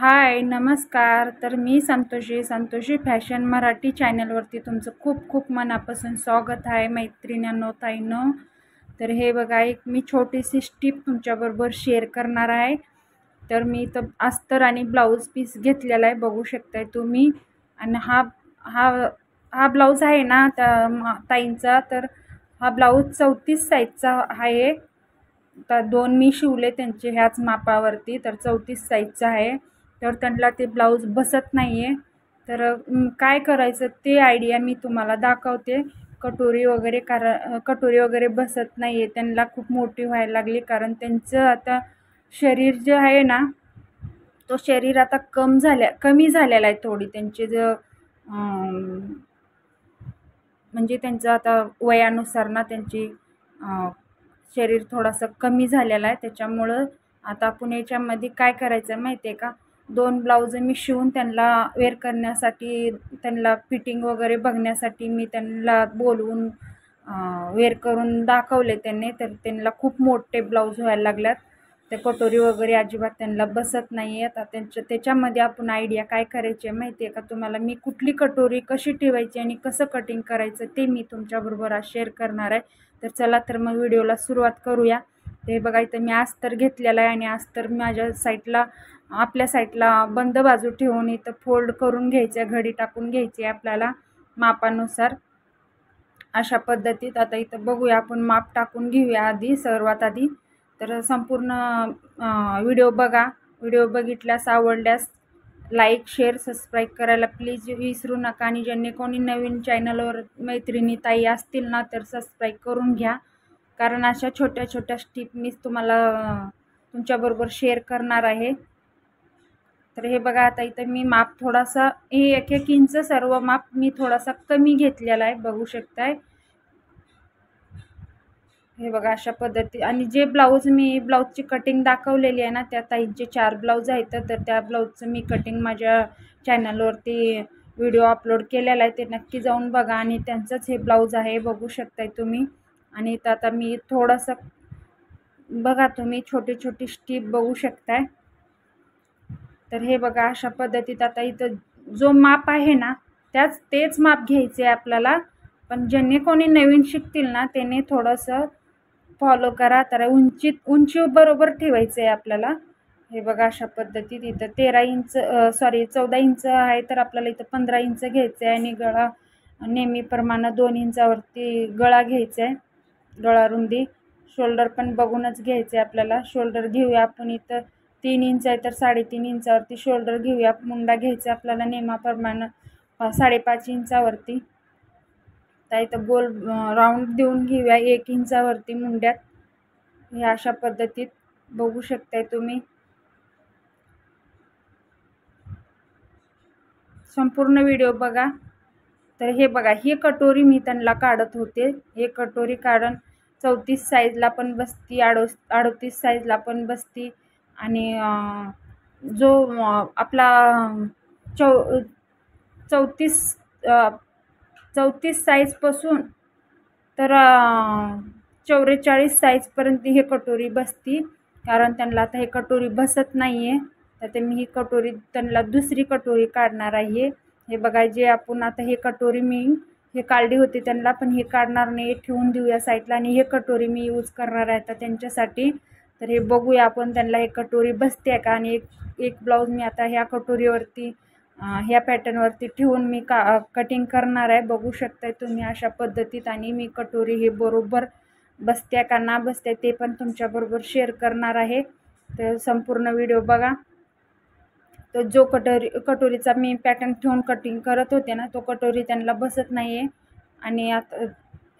हाय, नमस्कार. तर मी संतोषी फॅशन मराठी चॅनलवरती तुमचं खूप खूप मनापासून स्वागत आहे मैत्रिणींनो, ताईंनो. तर हे बघा, एक मी छोटीशी टिप तुमच्याबरोबर शेअर करणार आहे. तर मी इथं अस्तर आणि ब्लाऊज पीस घेतलेला आहे, बघू शकताय तुम्ही. आणि हा हा हा ब्लाऊज आहे ना ताईंचा. तर हा ब्लाऊज 34 साईजचा आहे. तर 2 मी शिवले त्यांचे ह्याच मापावरती, तर 34 साईजचा आहे. तर त्यांना ते ब्लाऊज बसत नाही आहे. तर काय करायचं ते आयडिया मी तुम्हाला दाखवते. कटोरी वगैरे बसत नाही आहे, त्यांना खूप मोठी व्हायला लागली. कारण त्यांचं आता शरीर जे आहे ना, तो शरीर आता कमी झालेला आहे. थोडी त्यांचे म्हणजे त्यांचं आता वयानुसार ना त्यांची शरीर थोडंसं कमी झालेलं आहे. त्याच्यामुळं आता आपण याच्यामध्ये काय करायचं माहिती आहे का, 2 ब्लाऊज मी शिवून त्यांना वेअर करण्यासाठी, त्यांना फिटिंग वगैरे बघण्यासाठी मी त्यांना बोलवून वेअर करून दाखवले त्यांनी. तर त्यांना खूप मोठे ब्लाऊज व्हायला लागल्यात. ते कटोरी वगैरे अजिबात त्यांना बसत नाही आहेत. आता त्याच्यामध्ये आपण आयडिया काय करायची आहे माहिती आहे का तुम्हाला, मी कुठली कटोरी कशी ठेवायची आणि कसं कटिंग करायचं ते मी तुमच्याबरोबर आज शेअर करणार आहे. तर चला तर मग व्हिडिओला सुरुवात करूया. ते बघा, इथं मी अस्तर घेतलेलं आहे आणि अस्तर माझ्या साईडला, आपल्या साईडला बंद बाजू ठेवून इथं फोल्ड करून घ्यायचं, घडी टाकून घ्यायची आपल्याला मापानुसार. अशा पद्धतीत आता इथं बघूया, आपण माप टाकून घेऊया आधी, सर्वात आधी. तर संपूर्ण व्हिडिओ बघा. व्हिडिओ बघितल्यास, आवडल्यास लाईक, शेअर, सबस्क्राईब करायला प्लीज विसरू नका. आणि ज्यांनी कोणी नवीन चॅनलवर मैत्रिणी ताई असतील ना, तर सबस्क्राईब करून घ्या. कारण अशा छोट्या छोट्या टिप मी तुम्हाला तुमच्याबरोबर शेअर करणार आहे. तर हे बघा, आता इथं मी माप थोडासा, हे 1-1 इंच सर्व माप मी थोडासा कमी घेतलेला आहे, बघू शकताय. हे बघा अशा पद्धती. आणि जे ब्लाऊजची कटिंग दाखवलेली आहे ना, त्या ताईंचे 4 ब्लाऊज आहेत. तर त्या ब्लाऊजचं मी कटिंग माझ्या चॅनलवरती व्हिडिओ अपलोड केलेला आहे, ते नक्की जाऊन बघा. आणि त्यांचंच हे ब्लाऊज आहे, बघू शकताय तुम्ही. आणि इथं आता मी थोडंसं बघा, तुम्ही छोटी छोटी स्टिप बघू शकताय. तर हे बघा अशा पद्धतीत आता इथं जो माप आहे ना, तेच माप घ्यायचे आपल्याला. पण ज्यांनी कोणी नवीन शिकतील ना, त्याने थोडंसं फॉलो करा. तर उंची बरोबर ठेवायचं आहे आपल्याला. हे बघा अशा पद्धतीत इथं 14 इंच आहे, तर आपल्याला इथं 15 इंच घ्यायचं आहे. आणि गळा नेहमीप्रमाणे 2 इंचावरती गळा घ्यायचा आहे, गळा रुंदी. शोल्डर पण बघूनच घ्यायचे आपल्याला. शोल्डर घेऊया आपण इथं 3 इंच आहे, तर 3.5 इंचावरती शोल्डर घेऊया. मुंडा घ्यायचा आपल्याला नेहमीप्रमाणे 5.5 इंचावरती. तर इथं गोल राऊंड देऊन घेऊया 1 इंचावरती मुंड्यात. हे अशा पद्धतीत बघू शकताय तुम्ही. संपूर्ण व्हिडिओ बघा. तर हे बघा, ही कटोरी मी त्यांना काढत होते. हे कटोरी कारण 34 साईजला पण बसती, 38 साईजला पण बसती. आणि जो आपला चौ 34 साईजपासून तर 44 साईजपर्यंत हे कटोरी बसती. कारण त्यांना आता हे कटोरी बसत नाही आहे. तर ते मी ही कटोरी त्यांना दुसरी कटोरी काढणार आहे. हे बघा, जे आपण आता हे कटोरी मी हे काढली होती त्यांना, पण हे काढणार नाही, ठेवून देऊया साईडला. आणि हे कटोरी मी यूज करणार आहे आता त्यांच्यासाठी. तर हे बघूया आपण त्यांना हे कटोरी बसते का. आणि एक ब्लाऊज मी आता ह्या कटोरीवरती, ह्या पॅटर्नवरती ठेवून मी कटिंग करणार आहे, बघू शकताय तुम्ही अशा पद्धतीत. आणि मी कटोरी हे बरोबर बसत्या का ना बसत्या ते पण तुमच्याबरोबर शेअर करणार आहे. तर संपूर्ण व्हिडिओ बघा. तर जो कटोरीचा मी पॅटर्न ठेवून कटिंग करत होते ना, तो कटोरी त्यांना बसत नाही आहे. आणि आता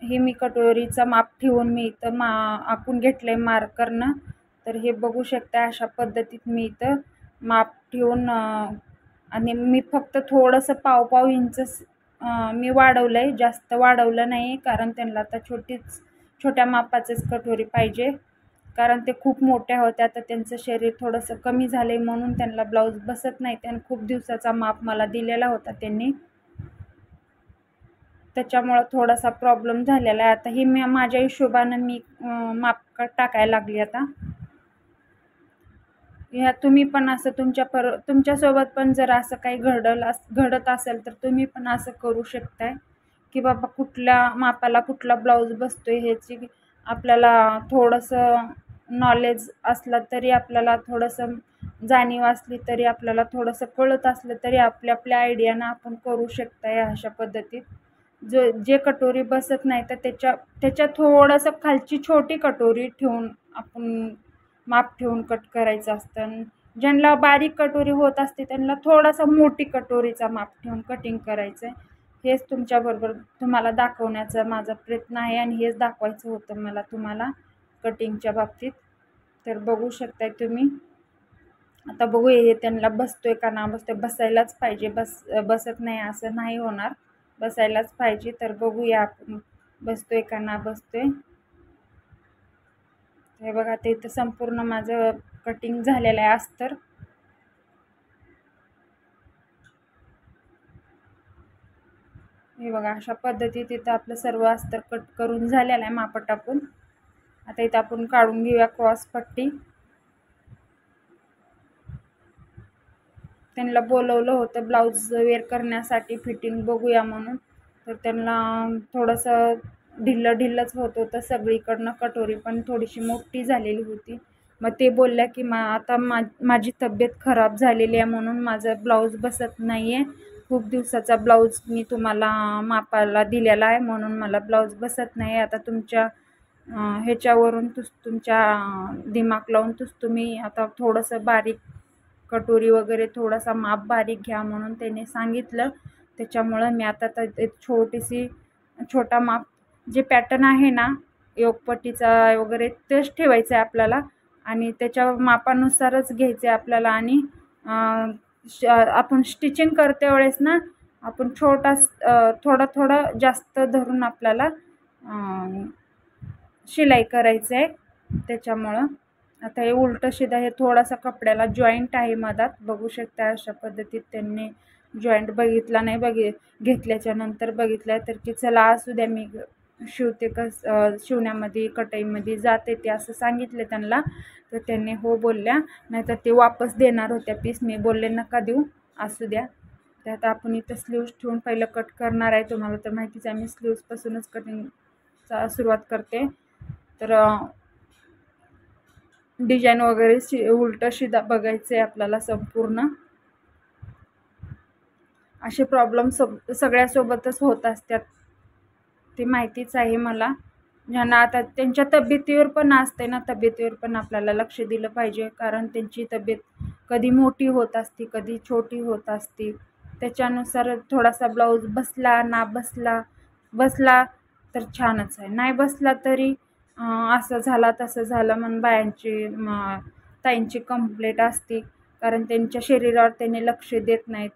हे मी कटोरीचा माप ठेवून मी इथं आखून घेतलं आहे मार्करनं. तर हे बघू शकता अशा पद्धतीत मी इथं माप ठेवून, आणि मी फक्त थोडंसं पाव इंच मी वाढवलं आहे, जास्त वाढवलं नाही. कारण त्यांना आता छोट्या मापाचंच कटोरी पाहिजे. कारण ते खूप मोठ्या होत्या, तर त्यांचं शरीर थोडंसं कमी झालं आहे, म्हणून त्यांना ब्लाऊज बसत नाही. त्यांनी खूप दिवसाचा माप मला दिलेला होता त्यांनी, त्याच्यामुळं थोडासा प्रॉब्लेम झालेला आहे. आता ही माझ्या हिशोबानं मी माप टाकायला लागली आता. ह्या तुम्ही पण असं तुमच्यासोबत पण जर असं काही घडत असेल तर तुम्ही पण असं करू शकताय, की बाबा कुठल्या मापाला कुठला ब्लाऊज बसतोय ह्याची आपल्याला थोडंसं नॉलेज असलं तरी, आपल्याला थोडंसं जाणीव असली तरी, आपल्याला थोडंसं कळत असलं तरी आपल्या आपल्या आयडियानं आपण करू शकताय अशा पद्धतीत. जे कटोरी बसत नाही तर त्याच्या थोडंसं खालची छोटी कटोरी ठेवून आपण माप ठेवून कट करायचं असतं. आणि ज्यांना बारीक कटोरी होत असते त्यांना थोडासा मोठी कटोरीचा माप ठेवून कटिंग करायचं आहे. हेच तुमच्याबरोबर तुम्हाला दाखवण्याचा माझा प्रयत्न आहे आणि हेच दाखवायचं होतं मला तुम्हाला कटिंगच्या बाबतीत. तर बघू शकताय तुम्ही. आता बघू हे त्यांना बसतोय का ना बसतोय. बसायलाच पाहिजे, बसत नाही असं नाही होणार, बसायलाच पाहिजे. तर बघूया आपण बसतोय का ना बसतोय. हे बघा ते इथं संपूर्ण माझं कटिंग झालेलं आहे अस्तर. हे बघा अशा पद्धतीत इथं आपलं सर्व अस्तर कट करून झालेलं आहे माप टाकून. आता इथं आपण काढून घेऊया क्रॉस पट्टी. त्यांना बोलवलं होतं ब्लाऊज वेअर करण्यासाठी फिटिंग बघूया म्हणून, तर त्यांना थोडंसं ढिल्लंच होत होतं सगळीकडनं. कटोरी पण थोडीशी मोठी झालेली होती. मग ते बोलल्या की आता माझी तब्येत खराब झालेली आहे म्हणून माझं ब्लाऊज बसत नाही आहे. खूप दिवसाचा ब्लाऊज मी तुम्हाला मापाला दिलेला आहे म्हणून मला ब्लाऊज बसत नाही. आता तुमच्या ह्याच्यावरून तुमच्या दिमाग लावून तुम्ही आता थोडंसं बारीक कटोरी वगैरे थोडासा माप बारीक घ्या म्हणून त्याने सांगितलं. त्याच्यामुळं मी आता तर छोटा माप जे पॅटर्न आहे ना योगपट्टीचा वगैरे तेच ठेवायचं आहे आपल्याला आणि त्याच्या मापानुसारच घ्यायचं आहे आपल्याला. आणि आपण स्टिचिंग करते वेळेस ना आपण थोडा जास्त धरून आपल्याला शिलाई करायचं आहे. त्याच्यामुळं आता हे उलटं शिदा हे थोडासा कपड्याला जॉईंट आहे मधात बघू शकता. अशा पद्धतीत त्यांनी जॉईंट बघितला नाही, घेतल्याच्या नंतर बघितलं तर की चला असू द्या मी शिवते शिवण्यामध्ये कटाईमध्ये जाते ते असं सांगितले त्यांना. तर त्यांनी हो बोलल्या, नाहीतर ते वापस देणार होत्या पीस. मी बोलले नका देऊ, असू द्या. तर आता आपण इथं स्लीव्ज ठेवून पहिलं कट करणार आहे. तुम्हाला तर माहितीच आहे मी स्लीव्जपासूनच कटिंगचा सुरुवात करते. तर डिझाईन वगैरे उलटं शिदा बघायचं आहे आपल्याला संपूर्ण. असे प्रॉब्लेम सगळ्यासोबतच होत असतात, ते माहितीच आहे मला. ज्यांना आता त्यांच्या तब्येतीवर पण असते ना, तब्येतीवर पण आपल्याला लक्ष दिलं पाहिजे. कारण त्यांची तब्येत कधी मोठी होत असते कधी छोटी होत असते. त्याच्यानुसार थोडासा ब्लाऊज बसला ना बसला तर छानच आहे, नाही बसला तरी असं झाला तसं झालं म्हणून ताईंची कंप्लेंट असते. कारण त्यांच्या शरीरावर त्यांनी लक्ष देत नाहीत.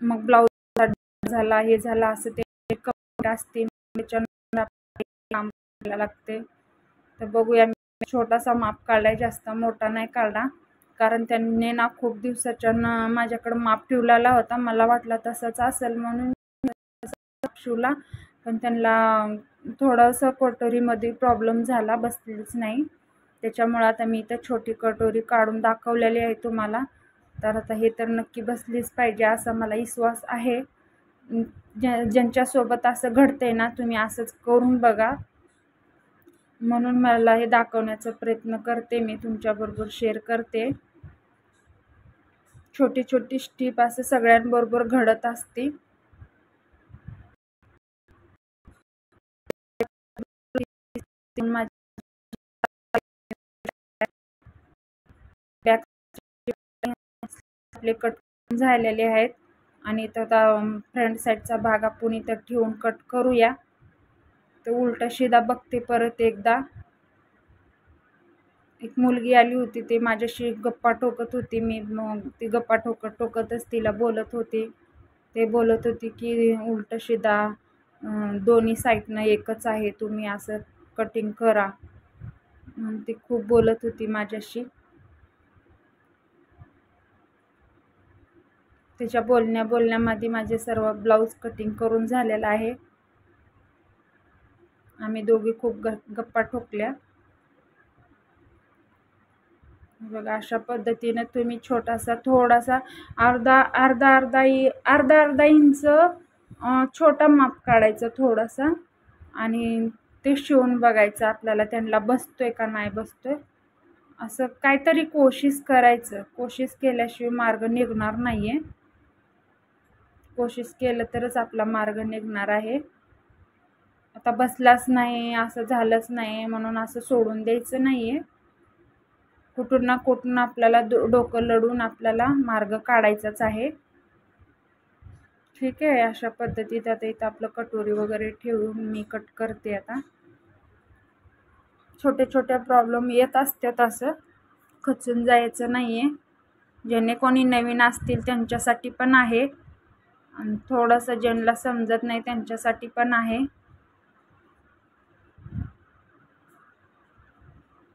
मग ब्लाऊज झाला हे झाला असं ते कंप्लेंट असते. काम करायला लागते. तर बघूया मी छोटासा माप काढलाय, जास्त मोठा नाही काढला. कारण त्यांनी ना खूप दिवसाच्या माझ्याकडे माप ठेवलेला होता. मला वाटलं तसंच असेल म्हणून शिवला, पण त्यांना थोडंसं कटोरीमध्ये प्रॉब्लेम झाला, बसलीच नाही. त्याच्यामुळे आता मी इथं छोटी कटोरी काढून दाखवलेली आहे तुम्हाला. तर आता हे तर नक्की बसलीच पाहिजे असा मला विश्वास आहे. ज्यांच्यासोबत असं घडतंय ना तुम्ही असंच करून बघा, म्हणून मला हे दाखवण्याचा प्रयत्न करते, मी तुमच्याबरोबर शेअर करते. छोटी छोटी स्टिप असं सगळ्यांबरोबर घडत असते. बॅक आपले कट झालेले आहेत आणि इथं फ्रंट साईडचा भाग आपण इथं ठेवून कट करूया. तर उलटा शिदा बघते परत एकदा. एक मुलगी आली होती, ते माझ्याशी गप्पा ठोकत होती. मी ती गप्पा ठोकतच तिला बोलत होते. ते बोलत होती की उलट शिदा दोन्ही साईडनं एकच आहे, तुम्ही असं कटिंग करा. ती खूप बोलत होती माझ्याशी. तिच्या बोलण्यामध्ये माझे सर्व ब्लाऊज कटिंग करून झालेलं आहे. आम्ही दोघी खूप गप्पा ठोकल्या. बघा अशा पद्धतीने तुम्ही छोटासा थोडासा अर्धा इंच छोटा माप काढायचं थोडासा आणि ते शिवून बघायचं आपल्याला त्यांना बसतोय का नाही बसतोय. असं काहीतरी कोशिश करायचं. कोशिश केल्याशिवाय मार्ग निघणार नाहीये. कोशिश केलं तरच आपला मार्ग निघणार आहे. आता बसलाच नाही, असं झालंच नाही म्हणून असं सोडून द्यायचं नाहीये. कुठून ना कुठून आपल्याला डोकं लढून आपल्याला मार्ग काढायचाच आहे. ठीक आहे. अशा पद्धतीत आता इथं आपलं कटोरी वगैरे ठेवून मी कट करते. आता छोटे छोटे प्रॉब्लेम येत असतात, असं खचून जायचं नाहीये. ज्याने कोणी नवीन असतील त्यांच्यासाठी पण आहे आणि थोडंसं ज्यांना समजत नाही त्यांच्यासाठी पण आहे.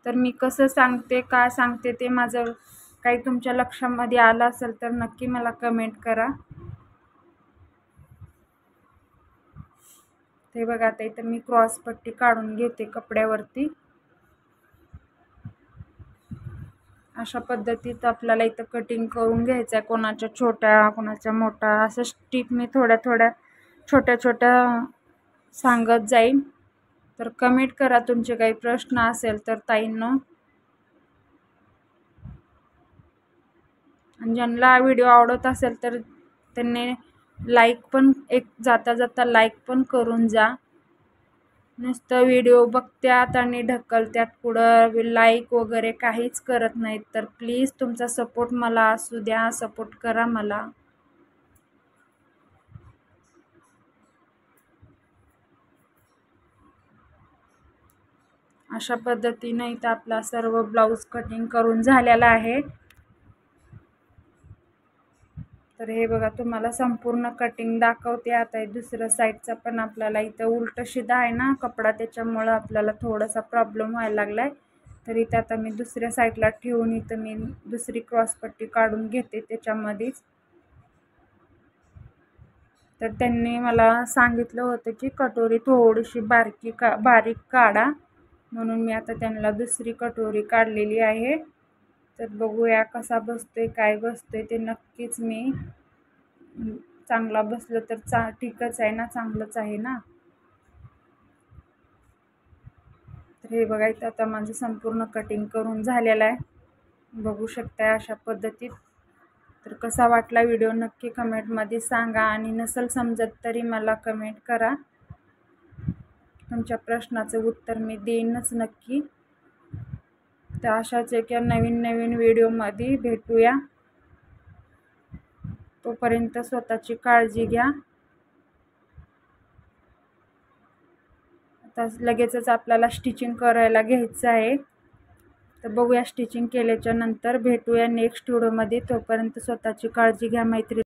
तर मी कसं सांगते काय सांगते ते माझं काही तुमच्या लक्षामध्ये आलं असेल तर नक्की मला कमेंट करा. ते बघा आता इथं मी क्रॉस पट्टी काढून घेते कपड्यावरती. अशा पद्धतीत आपल्याला इथं कटिंग करून घ्यायचं आहे. कोणाच्या छोट्या कोणाच्या मोठा असं स्टिक मी थोड्या थोड्या छोट्या छोट्या सांगत जाईन. तर कमेंट करा तुमचे काही प्रश्न असेल तर ताईंनो. आणि ज्यांना व्हिडिओ आवडत असेल तर त्यांनी लाईक पण एक जाता जाता लाईक पण करून जा. नुसतं व्हिडिओ बघत्यात आणि ढकलत्यात पुढं, लाईक वगैरे काहीच करत नाहीत. तर प्लीज तुमचा सपोर्ट मला असू द्या, सपोर्ट करा मला. अशा पद्धतीने इथं आपला सर्व ब्लाऊज कटिंग करून झालेला आहे. तर हे बघा तुम्हाला संपूर्ण कटिंग दाखवते. आता दुसऱ्या साईडचा पण आपल्याला इथं उलट शिदा आहे ना कपडा, त्याच्यामुळं आपल्याला थोडासा प्रॉब्लेम व्हायला लागलाय. तर इथं आता मी दुसऱ्या साईडला ठेवून इथं मी दुसरी क्रॉसपट्टी काढून घेते त्याच्यामध्येच. तर त्यांनी मला सांगितलं होतं की कटोरी थोडीशी बारीक काढा, म्हणून मी आता त्यांना दुसरी कटोरी काढलेली आहे. तर बघूया कसा बसतोय काय बसतोय ते. नक्कीच मी चांगला बसलं तर ठीकच आहे ना, चांगलंच आहे ना. तर हे बघा इथं आता माझं संपूर्ण कटिंग करून झालेलं आहे, बघू शकता अशा पद्धतीत. तर कसा वाटला व्हिडिओ नक्की कमेंटमध्ये सांगा आणि नसेल समजत तरी मला कमेंट करा. तुमच्या प्रश्नाचं उत्तर मी देईनच नक्की. तर अशाच एका नवीन नवीन व्हिडिओमध्ये भेटूया. तोपर्यंत स्वतःची काळजी घ्या. आता लगेचच आपल्याला स्टिचिंग करायला घ्यायचं आहे. तर बघूया स्टिचिंग केल्याच्या नंतर भेटूया नेक्स्ट व्हिडिओमध्ये. तोपर्यंत स्वतःची काळजी घ्या मैत्री.